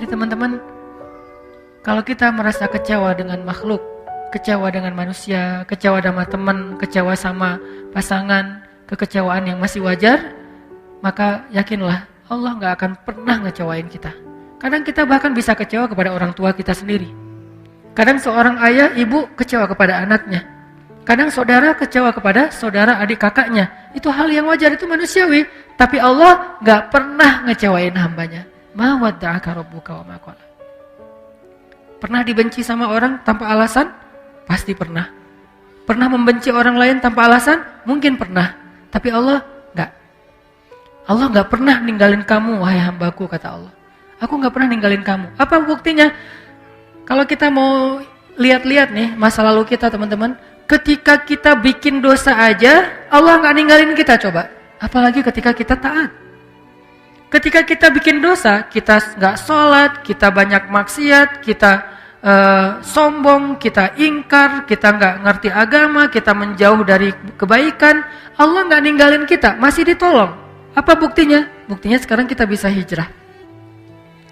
Jadi teman-teman, kalau kita merasa kecewa dengan makhluk, kecewa dengan manusia, kecewa sama teman, kecewa sama pasangan, kekecewaan yang masih wajar, maka yakinlah Allah gak akan pernah ngecewain kita. Kadang kita bahkan bisa kecewa kepada orang tua kita sendiri. Kadang seorang ayah, ibu kecewa kepada anaknya. Kadang saudara kecewa kepada saudara adik kakaknya. Itu hal yang wajar, itu manusiawi. Tapi Allah gak pernah ngecewain hambanya. Ma wadda'aka rabbuka wa ma qala. Pernah dibenci sama orang tanpa alasan? Pasti pernah. Pernah membenci orang lain tanpa alasan? Mungkin pernah. Tapi Allah gak. Allah gak pernah ninggalin kamu, wahai hambaku, kata Allah. Aku gak pernah ninggalin kamu. Apa buktinya? Kalau kita mau lihat-lihat nih masa lalu kita, teman-teman, ketika kita bikin dosa aja Allah gak ninggalin kita, coba. Apalagi ketika kita taat. Ketika kita bikin dosa, kita gak sholat, kita banyak maksiat, kita sombong, kita ingkar, kita gak ngerti agama, kita menjauh dari kebaikan, Allah gak ninggalin kita, masih ditolong. Apa buktinya? Buktinya sekarang kita bisa hijrah.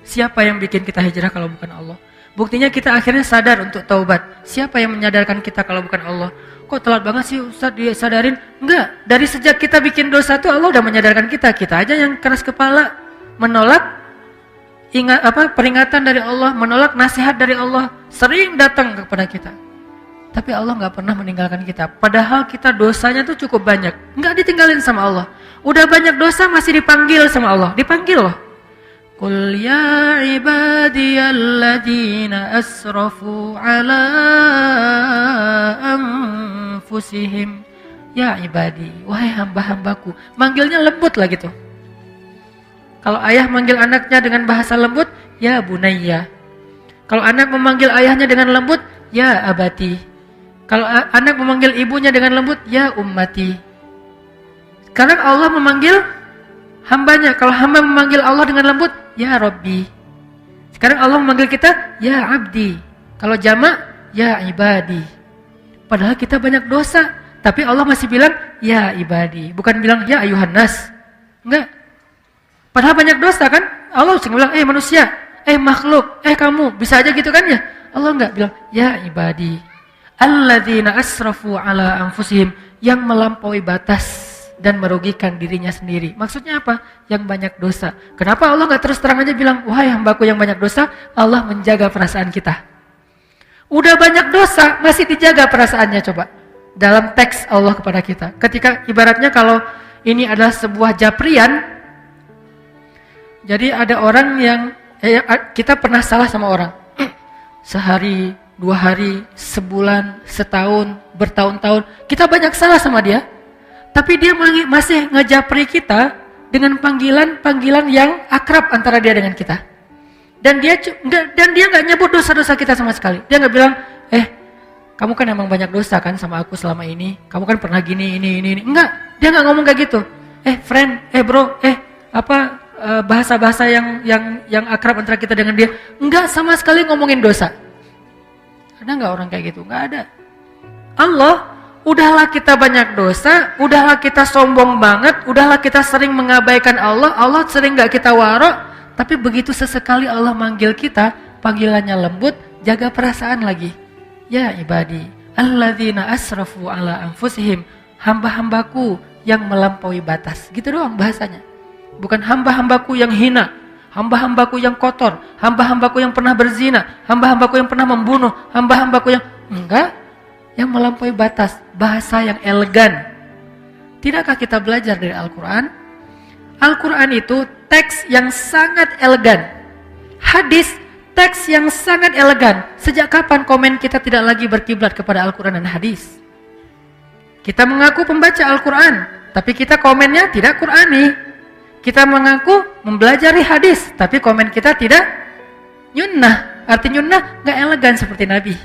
Siapa yang bikin kita hijrah kalau bukan Allah? Buktinya kita akhirnya sadar untuk taubat. Siapa yang menyadarkan kita kalau bukan Allah? Kok telat banget sih Ustaz disadarin? Enggak, dari sejak kita bikin dosa tuh Allah udah menyadarkan kita. Kita aja yang keras kepala, menolak peringatan dari Allah, menolak nasihat dari Allah, sering datang kepada kita. Tapi Allah gak pernah meninggalkan kita. Padahal kita dosanya tuh cukup banyak, gak ditinggalin sama Allah. Udah banyak dosa masih dipanggil sama Allah. Dipanggil loh. Qul ya ibadiyalladzina asrafu ala anfusihim. Ya ibadi, wahai hamba-hambaku. Manggilnya lembut lah gitu. Kalau ayah manggil anaknya dengan bahasa lembut, ya bunayya. Kalau anak memanggil ayahnya dengan lembut, ya abati. Kalau anak memanggil ibunya dengan lembut, ya ummati. Sekarang Allah memanggil hambanya. Kalau hamba memanggil Allah dengan lembut, ya Rabbi. Sekarang Allah memanggil kita, ya abdi. Kalau jamak, ya ibadi. Padahal kita banyak dosa, tapi Allah masih bilang, ya ibadi. Bukan bilang, ya ayuhan nas. Enggak. Padahal banyak dosa kan? Allah langsung bilang, manusia, makhluk, kamu. Bisa aja gitu kan ya? Allah enggak bilang, ya ibadi. Alladzina asrafu ala anfusihim. Yang melampaui batas dan merugikan dirinya sendiri. Maksudnya apa? Yang banyak dosa. Kenapa Allah gak terus terang aja bilang, wahai hambaku yang banyak dosa? Allah menjaga perasaan kita. Udah banyak dosa, masih dijaga perasaannya, coba. Dalam teks Allah kepada kita. Ketika ibaratnya kalau ini adalah sebuah japrian, jadi ada orang yang, kita pernah salah sama orang. Sehari, 2 hari, sebulan, setahun, bertahun-tahun, kita banyak salah sama dia. Tapi dia masih ngejapri kita dengan panggilan-panggilan yang akrab antara dia dengan kita. Dan dia nggak nyebut dosa-dosa kita sama sekali. Dia nggak bilang, kamu kan emang banyak dosa kan sama aku selama ini. Kamu kan pernah gini, ini. Enggak, dia nggak ngomong kayak gitu. Friend, bro, bahasa-bahasa yang akrab antara kita dengan dia. Enggak sama sekali ngomongin dosa. Ada nggak orang kayak gitu? Nggak ada. Allah, udahlah kita banyak dosa, udahlah kita sombong banget, udahlah kita sering mengabaikan Allah, Allah sering gak kita warok, tapi begitu sesekali Allah manggil kita, panggilannya lembut, jaga perasaan lagi. Ya ibadi, alladzina asrafu ala anfusihim, hamba-hambaku yang melampaui batas. Gitu doang bahasanya. Bukan hamba-hambaku yang hina, hamba-hambaku yang kotor, hamba-hambaku yang pernah berzina, hamba-hambaku yang pernah membunuh, hamba-hambaku yang... Enggak. Yang melampaui batas, bahasa yang elegan. Tidakkah kita belajar dari Al-Quran? Al-Quran itu teks yang sangat elegan. Hadis, teks yang sangat elegan. Sejak kapan komen kita tidak lagi berkiblat kepada Al-Quran dan hadis? Kita mengaku pembaca Al-Quran, tapi kita komennya tidak Qurani. Kita mengaku mempelajari hadis, tapi komen kita tidak nyunnah. Arti nyunnah gak elegan seperti Nabi.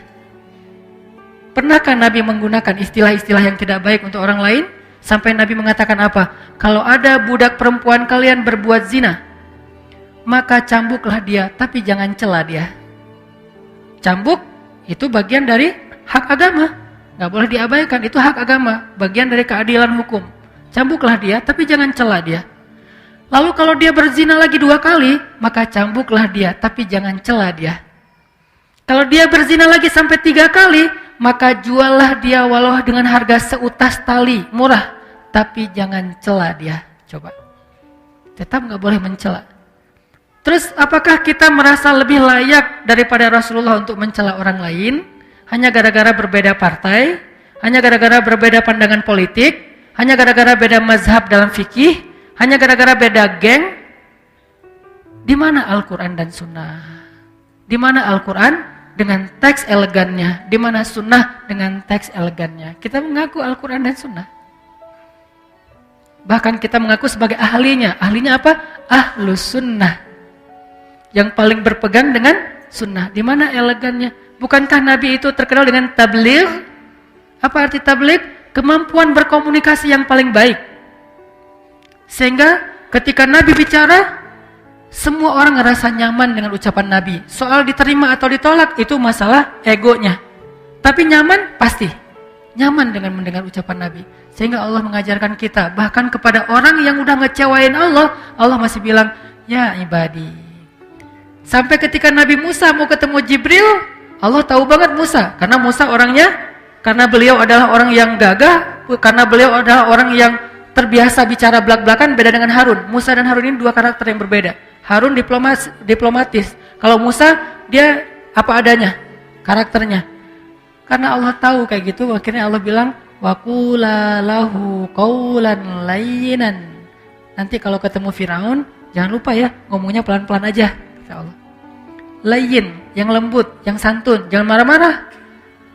Pernahkah Nabi menggunakan istilah-istilah yang tidak baik untuk orang lain? Sampai Nabi mengatakan apa? Kalau ada budak perempuan kalian berbuat zina, maka cambuklah dia, tapi jangan cela dia. Cambuk itu bagian dari hak agama. Gak boleh diabaikan, itu hak agama. Bagian dari keadilan hukum. Cambuklah dia, tapi jangan cela dia. Lalu kalau dia berzina lagi 2 kali, maka cambuklah dia, tapi jangan cela dia. Kalau dia berzina lagi sampai 3 kali, maka juallah dia walau dengan harga seutas tali, murah, tapi jangan cela dia. Coba, tetap nggak boleh mencela. Terus apakah kita merasa lebih layak daripada Rasulullah untuk mencela orang lain? Hanya gara-gara berbeda partai, hanya gara-gara berbeda pandangan politik, hanya gara-gara beda mazhab dalam fikih, hanya gara-gara beda geng? Di mana Al-Quran dan Sunnah? Di mana Al-Quran dengan teks elegannya? Di mana Sunnah dengan teks elegannya? Kita mengaku Al-Quran dan Sunnah. Bahkan kita mengaku sebagai ahlinya. Ahlinya apa? Ahlus Sunnah. Yang paling berpegang dengan Sunnah. Di mana elegannya? Bukankah Nabi itu terkenal dengan tabligh? Apa arti tabligh? Kemampuan berkomunikasi yang paling baik. Sehingga ketika Nabi bicara, semua orang ngerasa nyaman dengan ucapan Nabi. Soal diterima atau ditolak itu masalah egonya. Tapi nyaman pasti. Nyaman dengan mendengar ucapan Nabi. Sehingga Allah mengajarkan kita, bahkan kepada orang yang udah ngecewain Allah, Allah masih bilang, ya ibadi. Sampai ketika Nabi Musa mau ketemu Jibril, Allah tahu banget Musa. Karena Musa orangnya, karena beliau adalah orang yang gagah, karena beliau adalah orang yang terbiasa bicara belak-belakan, beda dengan Harun. Musa dan Harun ini 2 karakter yang berbeda. Harun diplomatis. Kalau Musa, dia apa adanya karakternya. Karena Allah tahu kayak gitu, akhirnya Allah bilang, wa qula lahu qawlan layyinan. Nanti kalau ketemu Firaun, jangan lupa ya, ngomongnya pelan-pelan aja, kata Allah. Layyin, yang lembut, yang santun, jangan marah-marah.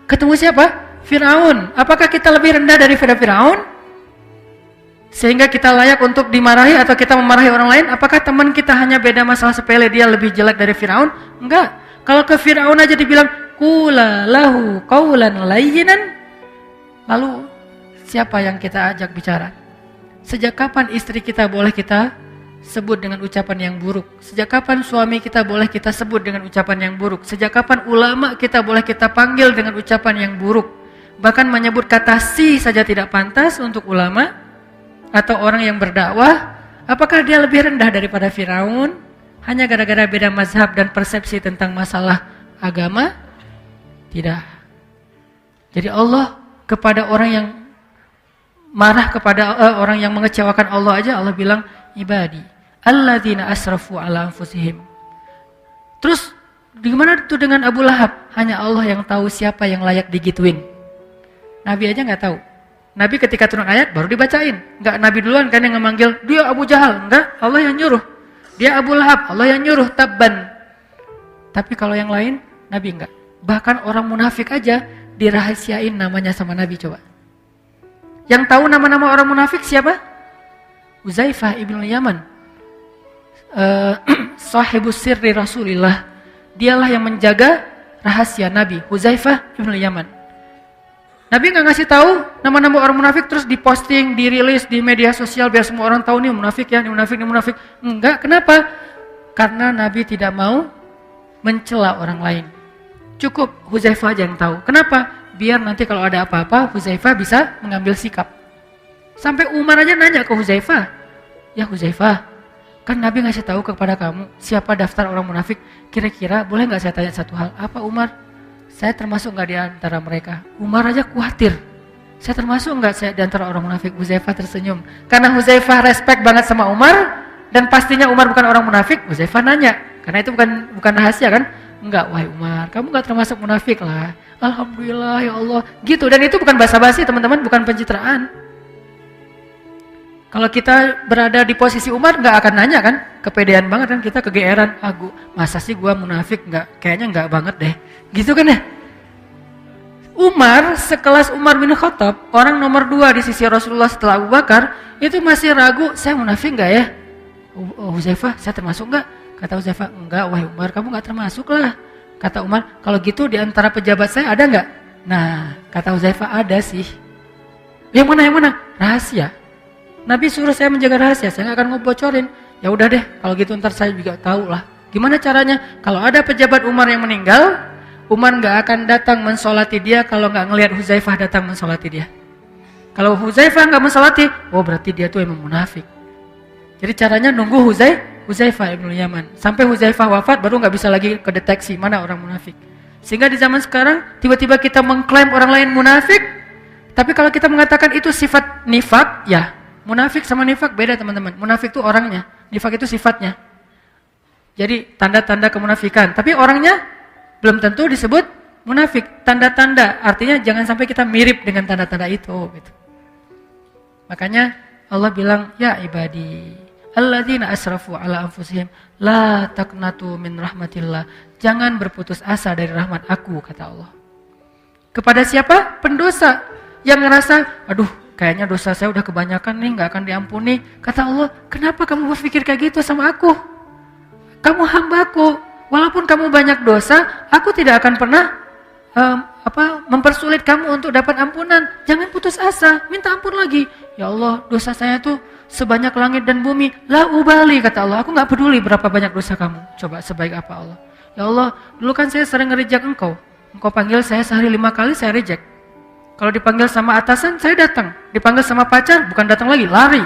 Ketemu siapa? Firaun. Apakah kita lebih rendah daripada Firaun? Sehingga kita layak untuk dimarahi atau kita memarahi orang lain? Apakah teman kita hanya beda masalah sepele, dia lebih jelek dari Firaun? Enggak. Kalau ke Firaun aja dibilang qula lahu qawlan layyinan, lalu siapa yang kita ajak bicara? Sejak kapan istri kita boleh kita sebut dengan ucapan yang buruk? Sejak kapan suami kita boleh kita sebut dengan ucapan yang buruk? Sejak kapan ulama kita boleh kita panggil dengan ucapan yang buruk? Bahkan menyebut kata si saja tidak pantas untuk ulama atau orang yang berdakwah. Apakah dia lebih rendah daripada Firaun hanya gara-gara beda mazhab dan persepsi tentang masalah agama? Tidak. Jadi Allah kepada orang yang marah, kepada orang yang mengecewakan Allah aja Allah bilang ibadi alladzina asrafu ala anfusihim. Terus gimana itu dengan Abu Lahab? Hanya Allah yang tahu siapa yang layak digituin. Nabi aja nggak tahu. Nabi ketika turun ayat baru dibacain. Enggak Nabi duluan kan yang memanggil, dia Abu Jahal. Enggak, Allah yang nyuruh. Dia Abu Lahab, Allah yang nyuruh, tabban. Tapi kalau yang lain, Nabi enggak. Bahkan orang munafik aja dirahasiain namanya sama Nabi, coba. Yang tahu nama-nama orang munafik siapa? Huzaifah ibn Yaman. Sahibus sirri Rasulillah. Dialah yang menjaga rahasia Nabi, Huzaifah ibn Yaman. Nabi nggak ngasih tahu nama-nama orang munafik terus diposting, dirilis di media sosial biar semua orang tahu nih munafik ya, ini munafik, ini munafik. Enggak, kenapa? Karena Nabi tidak mau mencela orang lain. Cukup Huzaifah aja yang tahu. Kenapa? Biar nanti kalau ada apa-apa Huzaifah bisa mengambil sikap. Sampai Umar aja nanya ke Huzaifah, ya Huzaifah, kan Nabi ngasih tahu kepada kamu siapa daftar orang munafik. Kira-kira boleh nggak saya tanya satu hal? Apa Umar? Saya termasuk nggak di antara mereka? Umar aja khawatir. Saya termasuk nggak saya di antara orang munafik? Huzaifah tersenyum. Karena Huzaifah respect banget sama Umar dan pastinya Umar bukan orang munafik. Huzaifah nanya, karena itu bukan rahasia kan? Enggak, wahai Umar, kamu nggak termasuk munafik lah. Alhamdulillah ya Allah. Gitu, dan itu bukan basa-basi teman-teman, bukan pencitraan. Kalau kita berada di posisi Umar nggak akan nanya kan? Kepedean banget kan, kita kegeeran. Masa sih gua munafik? Nggak, kayaknya nggak banget deh. Gitu kan ya? Umar, sekelas Umar bin Khattab, orang nomor 2 di sisi Rasulullah setelah Abu Bakar, itu masih ragu, saya munafik nggak ya? Huzaifah, saya termasuk nggak? Kata Huzaifah, enggak, wahai Umar, kamu nggak termasuk lah. Kata Umar, kalau gitu di antara pejabat saya ada nggak? Nah, kata Huzaifah, ada sih. Yang mana? Rahasia. Nabi suruh saya menjaga rahasia, saya nggak akan ngebocorin. Ya udah deh, kalau gitu ntar saya juga tahu lah. Gimana caranya? Kalau ada pejabat Umar yang meninggal, Umar nggak akan datang mensolati dia kalau nggak ngelihat Huzaifah datang mensolati dia. Kalau Huzaifah nggak mensolati, oh berarti dia tuh emang munafik. Jadi caranya nunggu Huzaifah ibn Yaman. Sampai Huzaifah wafat baru nggak bisa lagi kedeteksi mana orang munafik. Sehingga di zaman sekarang tiba-tiba kita mengklaim orang lain munafik. Tapi kalau kita mengatakan itu sifat nifak, ya munafik sama nifak beda teman-teman. Munafik itu orangnya, nifak itu sifatnya. Jadi tanda-tanda kemunafikan. Tapi orangnya belum tentu disebut munafik. Tanda-tanda artinya jangan sampai kita mirip dengan tanda-tanda itu. Gitu. Makanya Allah bilang, ya ibadi, alladzina asrafu ala anfusihim, la taqnatu min rahmatillah. Jangan berputus asa dari rahmat aku, kata Allah. Kepada siapa? Pendosa. Yang ngerasa, aduh kayaknya dosa saya udah kebanyakan nih, gak akan diampuni. Kata Allah, kenapa kamu berpikir kayak gitu sama aku? Kamu hambaku, walaupun kamu banyak dosa, aku tidak akan pernah mempersulit kamu untuk dapat ampunan. Jangan putus asa, minta ampun lagi. Ya Allah, dosa saya tuh sebanyak langit dan bumi. La ubali, kata Allah, aku gak peduli berapa banyak dosa kamu. Coba sebaik apa Allah. Ya Allah, dulu kan saya sering nge-reject engkau. Engkau panggil saya sehari 5 kali, saya reject. Kalau dipanggil sama atasan, saya datang. Dipanggil sama pacar, bukan datang lagi, lari.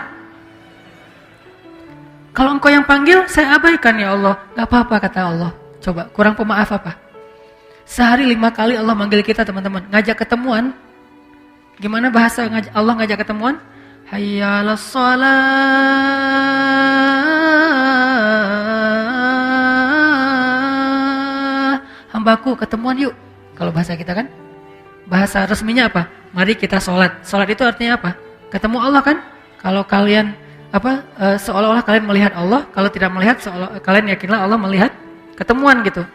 Kalau engkau yang panggil, saya abaikan ya Allah. Gak apa-apa, kata Allah. Coba, kurang pemaaf apa? Sehari 5 kali Allah manggil kita teman-teman. Ngajak ketemuan. Gimana bahasa Allah ngajak ketemuan? Hayya 'alas shalah. Hambaku ketemuan yuk. Kalau bahasa kita kan? Bahasa resminya apa? Mari kita sholat. Sholat itu artinya apa? Ketemu Allah kan? Kalau kalian seolah-olah kalian melihat Allah, kalau tidak melihat kalian yakinlah Allah melihat, ketemuan gitu.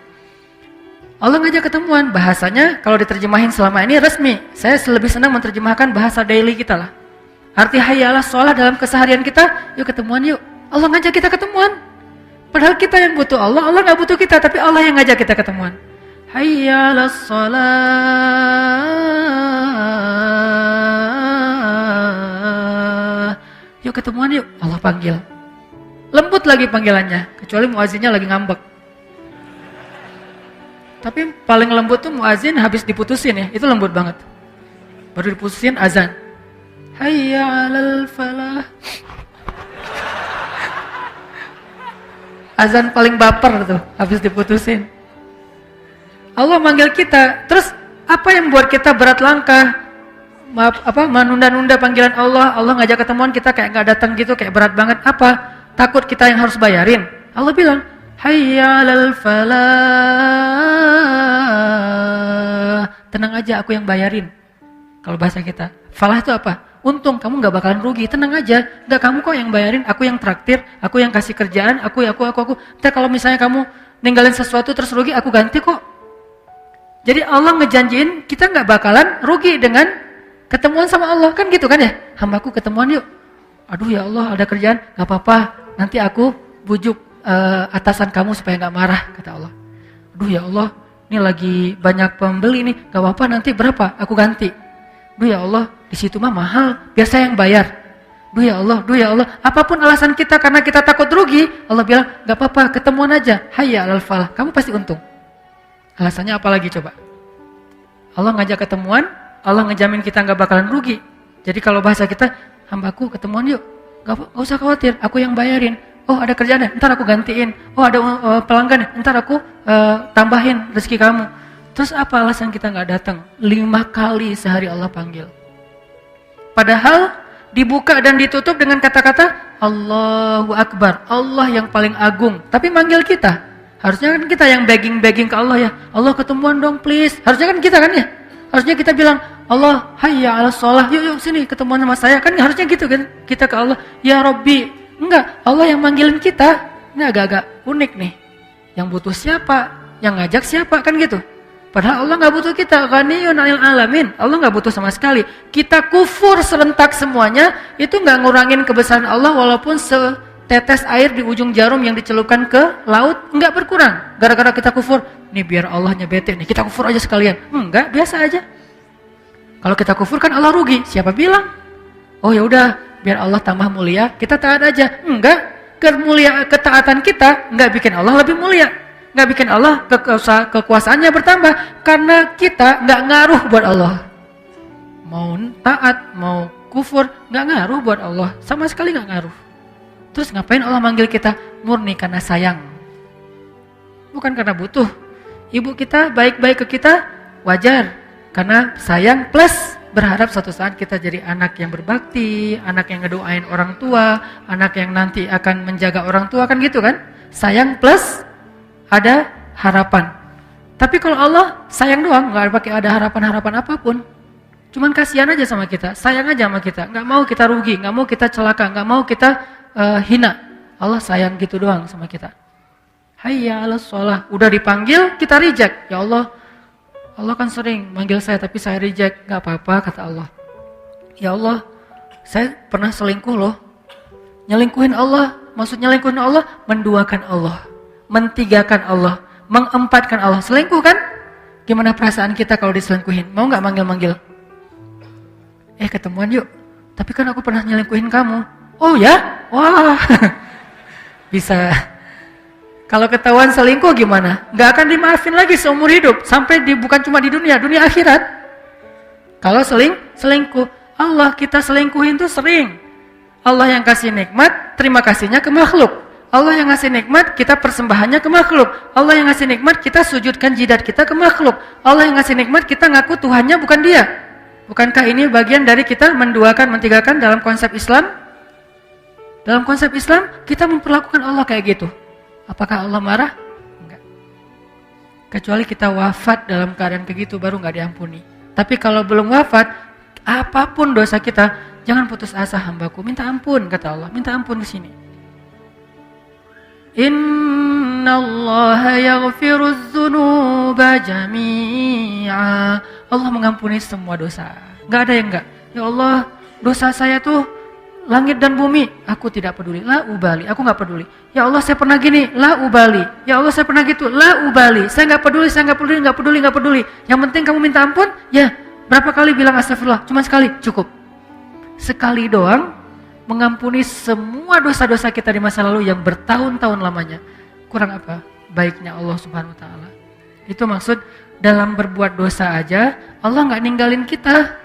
Allah ngajak ketemuan, bahasanya kalau diterjemahin selama ini resmi. Saya lebih senang menerjemahkan bahasa daily kita lah. Arti hayya 'alas shalah dalam keseharian kita, yuk ketemuan yuk. Allah ngajak kita ketemuan. Padahal kita yang butuh Allah, Allah gak butuh kita, tapi Allah yang ngajak kita ketemuan. Hayya 'alas shalah. Yuk ketemuan yuk, Allah panggil. Lembut lagi panggilannya, kecuali muazzinnya lagi ngambek. Tapi paling lembut tuh muazzin habis diputusin ya, itu lembut banget. Baru diputusin azan. Hayya 'alal falah. Azan paling baper tuh, habis diputusin. Allah manggil kita, terus apa yang buat kita berat langkah? Menunda-nunda panggilan Allah. Allah ngajak ketemuan kita kayak gak datang gitu, kayak berat banget. Apa? Takut kita yang harus bayarin. Allah bilang, hayya 'alal falah. Tenang aja, aku yang bayarin. Kalau bahasa kita, falah itu apa? Untung, kamu gak bakalan rugi, tenang aja. Gak, kamu kok yang bayarin, aku yang traktir, aku yang kasih kerjaan, aku. Ntar kalau misalnya kamu ninggalin sesuatu terus rugi, aku ganti kok. Jadi Allah ngejanjiin kita gak bakalan rugi dengan ketemuan sama Allah, kan gitu kan ya? Hambaku ketemuan yuk. Aduh ya Allah, ada kerjaan, gak apa-apa, nanti aku bujuk atasan kamu supaya gak marah, kata Allah. Aduh ya Allah, ini lagi banyak pembeli nih, gak apa-apa, nanti berapa aku ganti. Aduh ya Allah, di situ mah mahal, biar saya yang bayar. Duh ya Allah, apapun alasan kita karena kita takut rugi, Allah bilang gak apa-apa, ketemuan aja. Hayya 'alal falah, kamu pasti untung. Alasannya apa lagi coba? Allah ngajak ketemuan, Allah ngejamin kita gak bakalan rugi. Jadi kalau bahasa kita, hambaku ketemuan yuk, gak usah khawatir, aku yang bayarin. Oh ada kerjaan ya, ntar aku gantiin. Oh ada pelanggan ya, ntar aku tambahin rezeki kamu. Terus apa alasan kita gak datang? 5 kali sehari Allah panggil. Padahal dibuka dan ditutup dengan kata-kata Allahu Akbar, Allah yang paling agung. Tapi manggil kita. Harusnya kan kita yang begging ke Allah ya. Allah ketemuan dong please. Harusnya kan kita kan ya. Harusnya kita bilang Allah hayya 'alas shalah. Yuk sini ketemuan sama saya. Kan harusnya gitu kan. Kita ke Allah, ya Rabbi. Enggak, Allah yang manggilin kita. Ini agak-agak unik nih. Yang butuh siapa? Yang ngajak siapa? Kan gitu. Padahal Allah gak butuh kita. Ghaniyun 'anil alamin. Allah gak butuh sama sekali. Kita kufur serentak semuanya, itu gak ngurangin kebesaran Allah walaupun setetes air di ujung jarum yang dicelupkan ke laut, enggak berkurang. Gara-gara kita kufur, nih biar Allahnya bete nih, kita kufur aja sekalian. Enggak, biasa aja. Kalau kita kufur kan Allah rugi. Siapa bilang? Oh ya udah, biar Allah tambah mulia, kita taat aja. Enggak, ketaatan kita enggak bikin Allah lebih mulia. Enggak bikin Allah kekuasaannya bertambah. Karena kita enggak ngaruh buat Allah. Mau taat, mau kufur, enggak ngaruh buat Allah. Sama sekali enggak ngaruh. Terus ngapain Allah manggil kita? Murni karena sayang. Bukan karena butuh. Ibu kita baik-baik ke kita, wajar. Karena sayang plus berharap suatu saat kita jadi anak yang berbakti, anak yang ngedoain orang tua, anak yang nanti akan menjaga orang tua, kan gitu kan? Sayang plus ada harapan. Tapi kalau Allah sayang doang, nggak pakai ada harapan-harapan apapun. Cuman kasihan aja sama kita, sayang aja sama kita. Nggak mau kita rugi, nggak mau kita celaka, nggak mau kita hina. Allah sayang gitu doang sama kita. Hayya 'alas shalah, udah dipanggil kita reject. Ya Allah, Allah kan sering manggil saya tapi saya reject. Nggak apa-apa kata Allah. Ya Allah, saya pernah selingkuh loh. Nyelingkuhin Allah, maksud nyelingkuhin Allah, menduakan Allah, mentigakan Allah, mengempatkan Allah. Selingkuh kan? Gimana perasaan kita kalau diselingkuhin? Mau nggak manggil-manggil? Ketemuan yuk. Tapi kan aku pernah nyelingkuhin kamu. Oh ya? Wah. Bisa. Kalau ketahuan selingkuh gimana? Nggak akan dimaafin lagi seumur hidup. Sampai bukan cuma di dunia akhirat. Kalau selingkuh. Allah kita selingkuhin tuh sering. Allah yang kasih nikmat, terima kasihnya ke makhluk. Allah yang ngasih nikmat, kita persembahannya ke makhluk. Allah yang ngasih nikmat, kita sujudkan jidat kita ke makhluk. Allah yang ngasih nikmat, kita ngaku Tuhannya bukan dia. Bukankah ini bagian dari kita menduakan, mentigakan dalam konsep Islam? Dalam konsep Islam, kita memperlakukan Allah kayak gitu. Apakah Allah marah? Enggak. Kecuali kita wafat dalam keadaan kayak gitu, baru nggak diampuni. Tapi kalau belum wafat, apapun dosa kita, jangan putus asa hambaku. Minta ampun, kata Allah. Minta ampun di sini. Innallaha yaghfiruz dzunuba jami'a. Allah mengampuni semua dosa. Enggak ada yang enggak. Ya Allah, dosa saya tuh langit dan bumi, aku tidak peduli. La ubali, aku enggak peduli. Ya Allah, saya pernah gini, la ubali. Ya Allah, saya pernah gitu, la ubali. Saya enggak peduli, enggak peduli. Yang penting kamu minta ampun, ya. Berapa kali bilang astagfirullah? Cuma sekali, cukup. Sekali doang mengampuni semua dosa-dosa kita di masa lalu yang bertahun-tahun lamanya. Kurang apa? Baiknya Allah Subhanahu wa taala. Itu maksud dalam berbuat dosa aja Allah nggak ninggalin kita.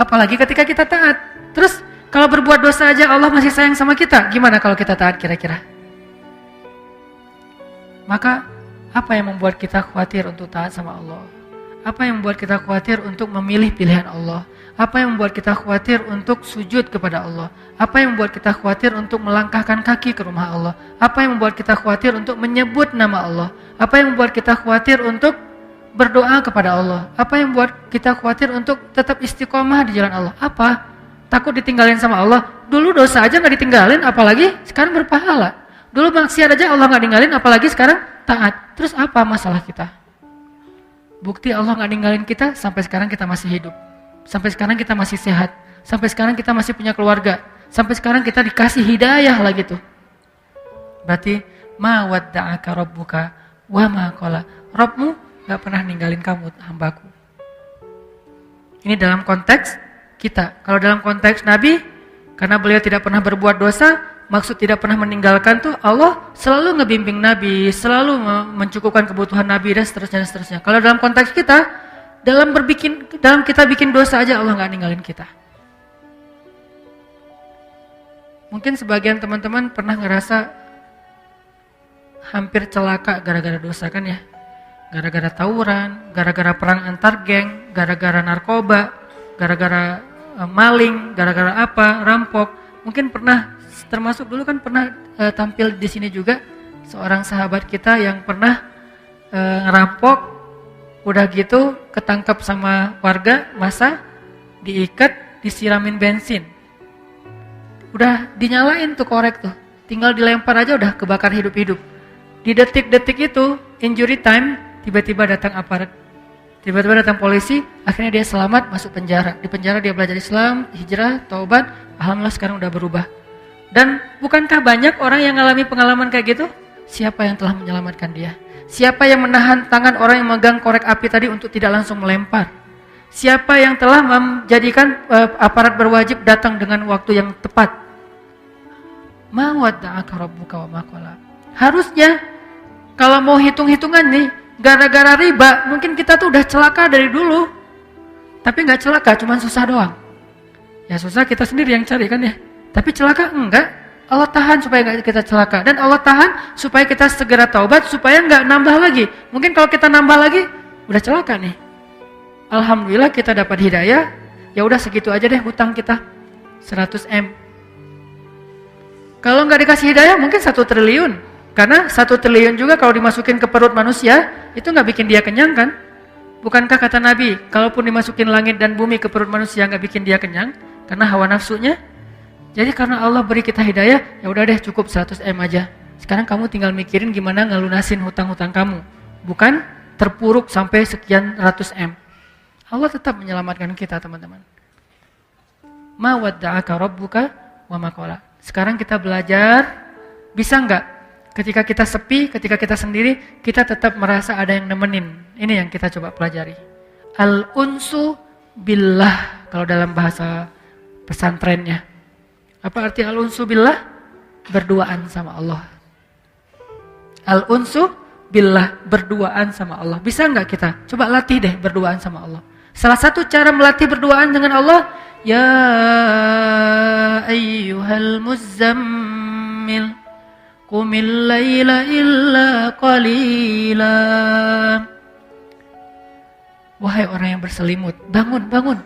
Apalagi ketika kita taat. Terus kalau berbuat dosa aja Allah masih sayang sama kita, gimana kalau kita taat kira-kira? Maka apa yang membuat kita khawatir untuk taat sama Allah? Apa yang membuat kita khawatir untuk memilih pilihan Allah? Apa yang membuat kita khawatir untuk sujud kepada Allah? Apa yang membuat kita khawatir untuk melangkahkan kaki ke rumah Allah? Apa yang membuat kita khawatir untuk menyebut nama Allah? Apa yang membuat kita khawatir untuk berdoa kepada Allah? Apa yang membuat kita khawatir untuk tetap istiqomah di jalan Allah? Apa? Takut ditinggalin sama Allah? Dulu dosa aja gak ditinggalin, apalagi sekarang berpahala. Dulu maksiat aja Allah gak ninggalin, apalagi sekarang taat. Terus apa masalah kita? Bukti Allah gak ninggalin kita, sampai sekarang kita masih hidup. Sampai sekarang kita masih sehat. Sampai sekarang kita masih punya keluarga. Sampai sekarang kita dikasih hidayah lagi tuh. Berarti ma wadda'aka rabbuka wa ma qala. Rabbmu gak pernah ninggalin kamu, hambaku. Ini dalam konteks kita. Kalau dalam konteks Nabi, karena beliau tidak pernah berbuat dosa, maksud tidak pernah meninggalkan tuh Allah selalu ngebimbing Nabi, selalu mencukupkan kebutuhan Nabi dan seterusnya. Kalau dalam konteks kita, dalam kita bikin dosa aja Allah nggak ninggalin kita. Mungkin sebagian teman-teman pernah ngerasa hampir celaka gara-gara dosa kan ya? Gara-gara tawuran, gara-gara perang antar geng, gara-gara narkoba, gara-gara maling, gara-gara apa, rampok. Mungkin pernah, termasuk dulu kan pernah tampil di sini juga seorang sahabat kita yang pernah ngerampok. Udah gitu ketangkap sama warga, masa diikat, disiramin bensin. Udah dinyalain tuh korek tuh, tinggal dilempar aja udah kebakar hidup-hidup. Di detik-detik itu, injury time, tiba-tiba datang aparat, tiba-tiba datang polisi, akhirnya dia selamat masuk penjara. Di penjara dia belajar Islam, hijrah, taubat, alhamdulillah sekarang udah berubah. Dan bukankah banyak orang yang mengalami pengalaman kayak gitu? Siapa yang telah menyelamatkan dia? Siapa yang menahan tangan orang yang memegang korek api tadi untuk tidak langsung melempar? Siapa yang telah menjadikan aparat berwajib datang dengan waktu yang tepat? Ma wadda'aka rabbuka wa ma qala. Harusnya kalau mau hitung-hitungan nih, gara-gara riba mungkin kita tuh udah celaka dari dulu. Tapi nggak celaka, cuma susah doang. Ya susah kita sendiri yang cari kan ya. Tapi celaka enggak. Allah tahan supaya nggak kita celaka. Dan Allah tahan supaya kita segera taubat, supaya nggak nambah lagi. Mungkin kalau kita nambah lagi, udah celaka nih. Alhamdulillah kita dapat hidayah, ya udah segitu aja deh hutang kita, 100 M. Kalau nggak dikasih hidayah mungkin 1 triliun. Karena 1 triliun juga kalau dimasukin ke perut manusia, itu nggak bikin dia kenyang kan? Bukankah kata Nabi, kalaupun dimasukin langit dan bumi ke perut manusia nggak bikin dia kenyang? Karena hawa nafsunya. Jadi karena Allah beri kita hidayah, ya udah deh cukup 100 M aja. Sekarang kamu tinggal mikirin gimana ngelunasin hutang-hutang kamu. Bukan terpuruk sampai sekian ratus M. Allah tetap menyelamatkan kita teman-teman. Ma wadda'aka rabbuka wa ma qala. Sekarang kita belajar, bisa enggak ketika kita sepi, ketika kita sendiri, kita tetap merasa ada yang nemenin. Ini yang kita coba pelajari. Al-unsu billah kalau dalam bahasa pesantrennya. Apa arti al-unsu billah? Berduaan sama Allah. Al-unsu billah, berduaan sama Allah. Bisa enggak kita? Coba latih deh berduaan sama Allah. Salah satu cara melatih berduaan dengan Allah, ya ayyuhal muzzammil qumil laila illa qalila. Wahai orang yang berselimut, bangun, bangun.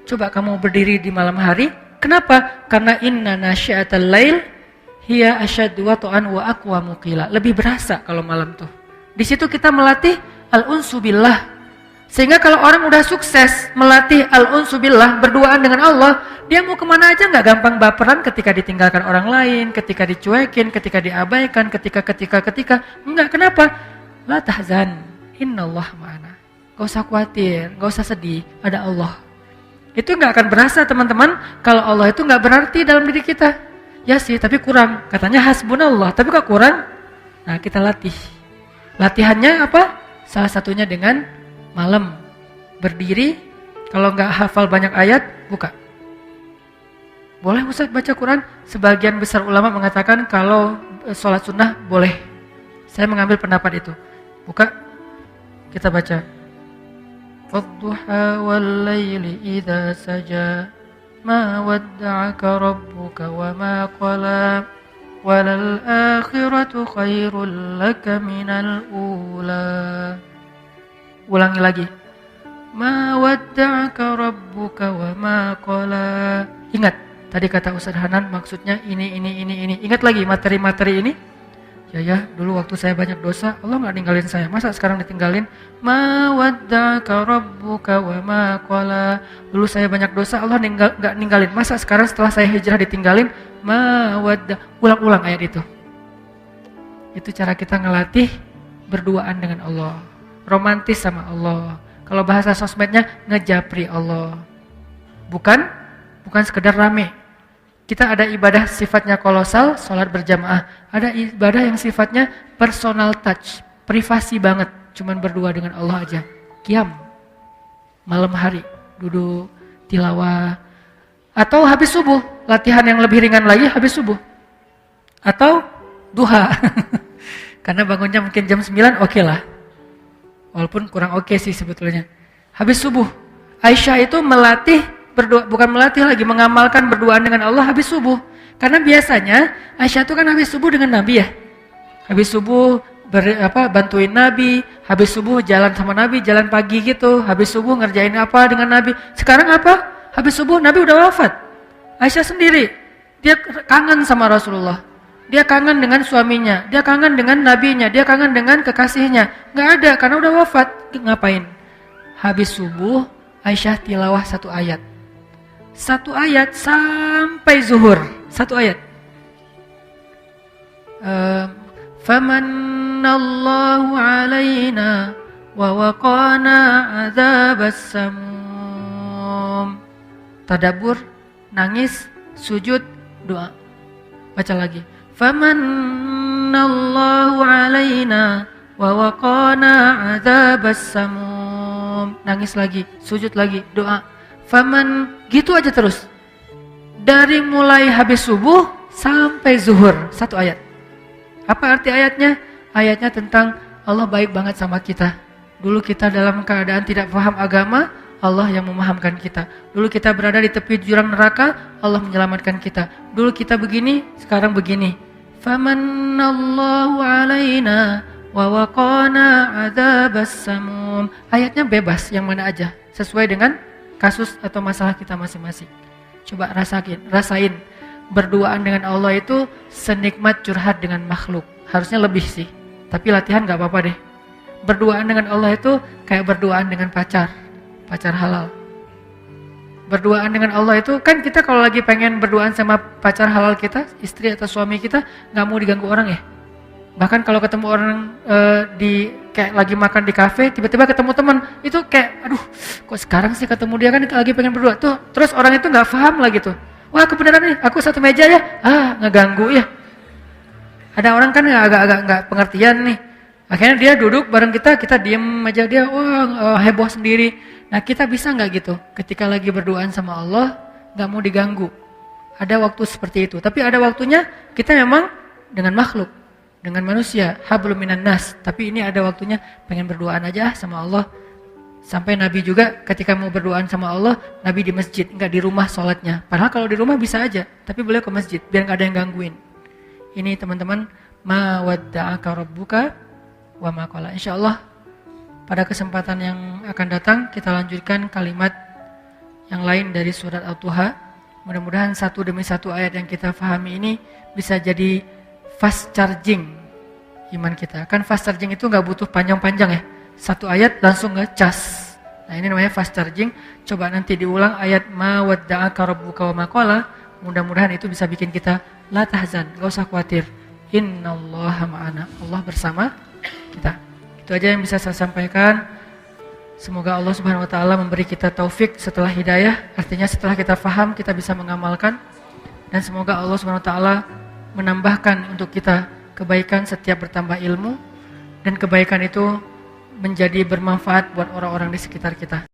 Coba kamu berdiri di malam hari. Kenapa? Karena inna nasyi'atal lail hiya asyaddu wat'an wa aqwamu qila. Lebih berasa kalau malam tuh. Di situ kita melatih al-unsu billah. Sehingga kalau orang udah sukses melatih al-unsu billah, berduaan dengan Allah, dia mau kemana aja nggak gampang baperan ketika ditinggalkan orang lain, ketika dicuekin, ketika diabaikan, ketika. Enggak, kenapa? La tahzan, innallah ma'ana. Gak usah khawatir, gak usah sedih, ada Allah. Itu nggak akan berasa teman-teman kalau Allah itu nggak berarti dalam diri kita. Ya sih, tapi kurang. Katanya hasbunallah, tapi kok kurang? Nah, kita latih. Latihannya apa? Salah satunya dengan malam berdiri. Kalau nggak hafal banyak ayat, buka. Boleh Ustaz baca Quran? Sebagian besar ulama mengatakan kalau sholat sunnah boleh. Saya mengambil pendapat itu. Buka, kita baca. Wadduha wal layli idza saja ma wadda'aka rabbuka wa ma qala walal akhiratu khairul laka minal ula. Ulangi lagi. Ma wadda'aka rabbuka wa ma qala. Ingat, tadi kata Ustaz Hanan maksudnya ini. Ingat lagi materi-materi ini. Ya, dulu waktu saya banyak dosa, Allah nggak ninggalin saya. Masa sekarang ditinggalin? Ma wadda'aka rabbuka wa ma qala. Dulu saya banyak dosa, Allah nggak ninggalin. Masa sekarang setelah saya hijrah ditinggalin? Ma wadda. Ulang-ulang ayat itu. Itu cara kita ngelatih berduaan dengan Allah. Romantis sama Allah. Kalau bahasa sosmednya ngejapri Allah. Bukan sekedar rame. Kita ada ibadah sifatnya kolosal, sholat berjamaah. Ada ibadah yang sifatnya personal touch, privasi banget, cuman berdua dengan Allah aja. Qiyam, malam hari, duduk, tilawah. Atau habis subuh, latihan yang lebih ringan lagi habis subuh. Atau duha, karena bangunnya mungkin jam 9, oke lah. Walaupun kurang oke sih sebetulnya. Habis subuh, Aisyah itu melatih berdoa, bukan melatih lagi, mengamalkan berduaan dengan Allah habis subuh. Karena biasanya Aisyah itu kan habis subuh dengan Nabi ya. Habis subuh bantuin Nabi, habis subuh jalan sama Nabi, jalan pagi gitu, habis subuh ngerjain apa dengan Nabi. Sekarang apa? Habis subuh Nabi udah wafat. Aisyah sendiri, dia kangen sama Rasulullah. Dia kangen dengan suaminya, dia kangen dengan nabinya, dia kangen dengan kekasihnya. Nggak ada karena udah wafat. Ngapain? Habis subuh Aisyah tilawah 1 ayat. 1 ayat sampai zuhur. 1 ayat. Famanallahu alaina wa waqana adzabas samum. Tadabbur, nangis, sujud, doa. Baca lagi. Famanallahu alaina wa waqana adzabas samum. Nangis lagi, sujud lagi, doa. Faman, gitu aja terus. Dari mulai habis subuh sampai zuhur, 1 ayat. Apa arti ayatnya? Ayatnya tentang Allah baik banget sama kita. Dulu kita dalam keadaan tidak paham agama, Allah yang memahamkan kita. Dulu kita berada di tepi jurang neraka, Allah menyelamatkan kita. Dulu kita begini, sekarang begini. Famanallahu alaina wa waqana adzabas samum. Ayatnya bebas, yang mana aja, sesuai dengan kasus atau masalah kita masing-masing. Coba rasain. Berduaan dengan Allah itu senikmat curhat dengan makhluk. Harusnya lebih sih, tapi latihan gak apa-apa deh. Berduaan dengan Allah itu kayak berduaan dengan pacar halal. Berduaan dengan Allah itu kan kita kalau lagi pengen berduaan sama pacar halal kita, istri atau suami kita, gak mau diganggu orang ya. Bahkan kalau ketemu orang di kayak lagi makan di kafe, tiba-tiba ketemu teman, itu kayak aduh, kok sekarang sih ketemu dia, kan lagi pengen berdua tuh. Terus orang itu nggak paham lagi tuh. Wah, kebenaran nih, aku satu meja ya. Ngeganggu ya. Ada orang kan agak-agak nggak pengertian nih. Akhirnya dia duduk bareng kita diem aja, dia heboh sendiri. Nah, kita bisa nggak gitu? Ketika lagi berduaan sama Allah, nggak mau diganggu. Ada waktu seperti itu. Tapi ada waktunya kita memang dengan makhluk, dengan manusia, hablum minan nas. Tapi ini ada waktunya pengen berduaan aja sama Allah. Sampai Nabi juga ketika mau berduaan sama Allah, Nabi di masjid, nggak di rumah sholatnya. Padahal kalau di rumah bisa aja, tapi beliau ke masjid biar nggak ada yang gangguin. Ini teman-teman, ma wadda'aka rabbuka wa ma qala. Insyaallah pada kesempatan yang akan datang kita lanjutkan kalimat yang lain dari surat At-Tuha. Mudah-mudahan satu demi satu ayat yang kita pahami ini bisa jadi fast charging iman kita. Kan fast charging itu nggak butuh panjang-panjang ya. Satu ayat langsung ngecas. Nah, ini namanya fast charging. Coba nanti diulang ayat ma wadda'aka rabbuka wa ma qala. Mudah-mudahan itu bisa bikin kita la tahzan, enggak usah khawatir. Innallaha ma'ana. Allah bersama kita. Itu aja yang bisa saya sampaikan. Semoga Allah Subhanahu wa taala memberi kita taufik setelah hidayah. Artinya setelah kita faham, kita bisa mengamalkan. Dan semoga Allah Subhanahu wa taala menambahkan untuk kita kebaikan setiap bertambah ilmu, dan kebaikan itu menjadi bermanfaat buat orang-orang di sekitar kita.